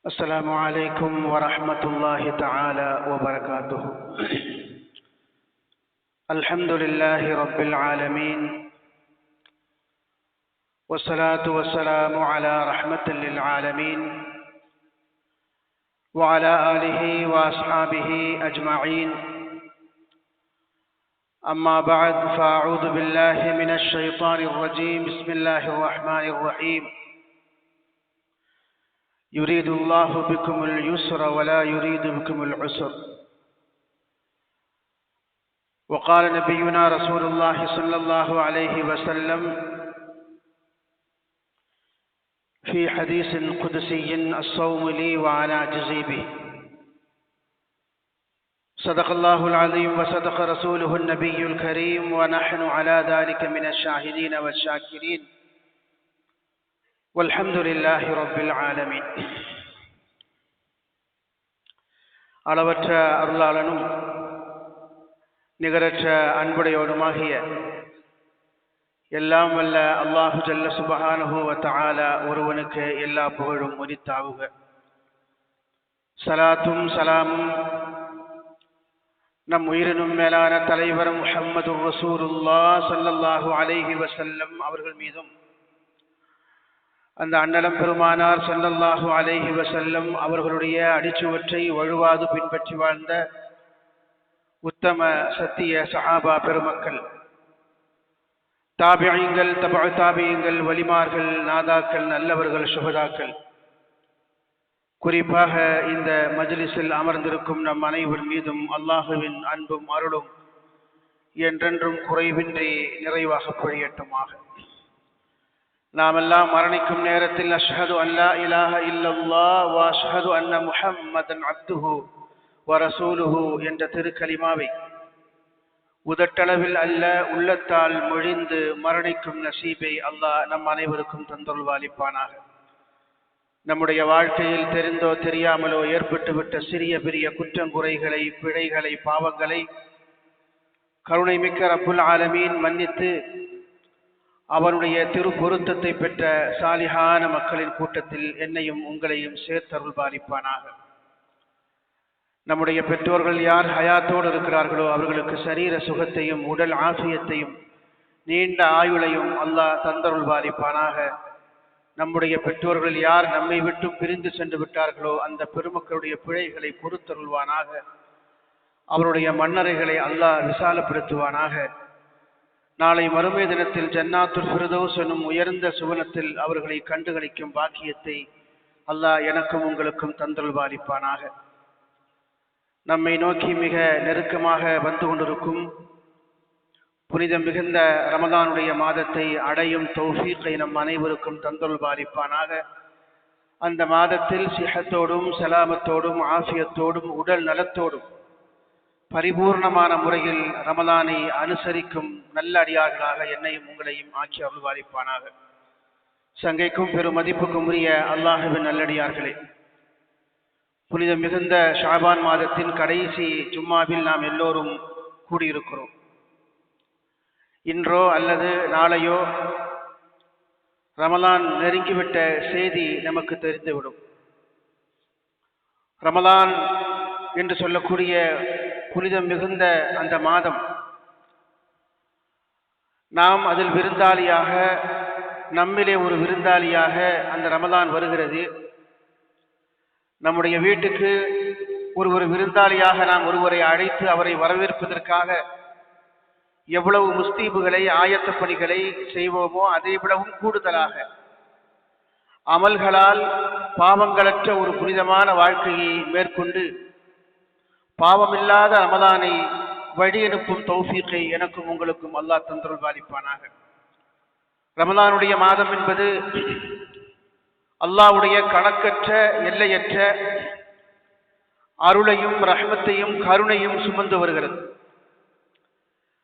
السلام عليكم ورحمة الله تعالى وبركاته. الحمد لله رب العالمين، والصلاة والسلام على رحمة للعالمين وعلى آله وأصحابه أجمعين. أما بعد، فأعوذ بالله من الشيطان الرجيم. بسم الله الرحمن الرحيم. يريد الله بكم اليسر ولا يريد بكم العسر. وقال نبينا رسول الله صلى الله عليه وسلم في حديث قدسي: الصوم لي وأنا أجزي به. صدق الله العظيم وصدق رسوله النبي الكريم، ونحن على ذلك من الشاهدين والشاكرين، والحمد لله رب العالمين. அளவற்ற அருளாளனும் நிகரற்ற அன்புடையோனுமாகிய எல்லாம் வல்ல அல்லாஹு ஜல்ல சுப்ஹானஹு வ தஆலா ஒருவனுக்கு எல்லா புகழும் உரித்தாகுக. ஸலாத்தும் ஸலாமும் நம் உயிரினும் மேலான தலைவர் முஹம்மது ரசூலுல்லாஹ் ஸல்லல்லாஹு அலைஹி வஸல்லம் அவர்கள் மீதும், அந்த அன்னலம் பெருமானார் ஸல்லல்லாஹு அலைஹி வஸல்லம் அவர்களுடைய அடிச்சுவற்றை வழுவாது பின்பற்றி வாழ்ந்த உத்தம சத்திய சஹாபா பெருமக்கள், தாபிஈங்கள், தபஉ தாபிஈங்கள், வலிமார்கள், நாதாக்கள், நல்லவர்கள், சுஹதாக்கள், குறிப்பாக இந்த மஜ்லிஸில் அமர்ந்திருக்கும் நம் அனைவர் மீதும் அல்லாஹுவின் அன்பும் அருளும் என்றென்றும் குறைவின்றி நிறைவாக பொழியட்டுமாக. நாமெல்லாம் மரணிக்கும் நேரத்தில் அஷ்ஹது அல்லா இலாஹ இல்லல்லாஹ் வ அஷ்ஹது அன்ன முஹம்மதன் அப்துஹு வ ரசூலுஹு என்ற திருக்கலிமாவை உதட்டளவில் அல்ல, உள்ளத்தால் மொழிந்து மரணிக்கும் நசீபை அல்லாஹ் நம் அனைவருக்கும் தந்தருள்வாளிப்பானாக. நம்முடைய வாழ்க்கையில் தெரிந்தோ தெரியாமலோ ஏற்பட்டுவிட்ட சிறிய பெரிய குற்றங்குறைகளை, பிழைகளை, பாவங்களை கருணை மிக்க ரப்புல் ஆலமீன் மன்னித்து அவனுடைய திரு பொருத்தத்தை பெற்ற சாலிஹான மக்களின் கூட்டத்தில் என்னையும் உங்களையும் சேர்த்தருள் பாலிப்பானாக. நம்முடைய பெற்றோர்கள் யார் ஹயாத்தோடு இருக்கிறார்களோ அவர்களுக்கு சரீர சுகத்தையும் உடல் ஆஃபியத்தையும் நீண்ட ஆயுளையும் அல்லாஹ் தந்தருள் பாலிப்பானாக. நம்முடைய பெற்றோர்கள் யார் நம்மை விட்டு பிரிந்து சென்று விட்டார்களோ அந்த பெருமக்களுடைய பிழைகளை பொறுத்தருள்வானாக. அவருடைய மன்னரைகளை அல்லாஹ் விசாலப்படுத்துவானாக. நாளை மறுமை தினத்தில் ஜன்னாத்துல் ஃபிர்தௌஸ் எனும் உயர்ந்த சுவனத்தில் அவர்களை கண்டுகளிக்கும் பாக்கியத்தை அல்லாஹ் எனக்கும் உங்களுக்கும் தந்தருள்வாளிப்பானாக. நம்மை நோக்கி மிக நெருக்கமாக வந்து கொண்டிருக்கும் புனிதம் மிகுந்த ரமதானுடைய மாதத்தை அடையும் தௌஃபீக்கை நம் அனைவருக்கும் தந்தருள்வாளிப்பானாக. அந்த மாதத்தில் சிஹத்தோடும் சலாமத்தோடும் ஆஃபியத்தோடும் உடல் நலத்தோடும் பரிபூர்ணமான முறையில் ரமலானை அனுசரிக்கும் நல்ல அடியார்களாக என்னையும் உங்களையும் ஆக்கி அருள்வாளிப்பானாக. சங்கைக்கும் பெரும் மதிப்புக்கும் உரிய அல்லாஹுவின் நல்லடியார்களே, புனிதம் மிகுந்த ஷாபான் மாதத்தின் கடைசி ஜும்மாவில் நாம் எல்லோரும் கூடியிருக்கிறோம். இன்றோ அல்லது நாளையோ ரமலான் நெருங்கிவிட்ட செய்தி நமக்கு தெரிந்துவிடும். ரமலான் என்று சொல்லக்கூடிய புனிதம் மிகுந்த அந்த மாதம், நாம் அதில் விருந்தாளியாக, நம்மிலே ஒரு விருந்தாளியாக அந்த ரமலான் வருகிறது. நம்முடைய வீட்டுக்கு ஒரு விருந்தாளியாக நாம் ஒருவரை அழைத்து அவரை வரவேற்பதற்காக எவ்வளவு முஸ்தீபுகளை, ஆயத்த பணிகளை செய்வோமோ அதை விடவும் கூடுதலாக அமல்களால் பாவங்களற்ற ஒரு புனிதமான வாழ்க்கையை மேற்கொண்டு பாவமில்லாத ரமலானை வழி அனுப்பும் தௌஃபீக்கை எனக்கும் உங்களுக்கும் அல்லாஹ் தந்தருள்வாளிப்பானாக. ரமலானுடைய மாதம் என்பது அல்லாஹ்வுடைய கணக்கற்ற எல்லையற்ற அருளையும் ரஹ்மத்தையும் கருணையும் சுமந்து வருகிறது.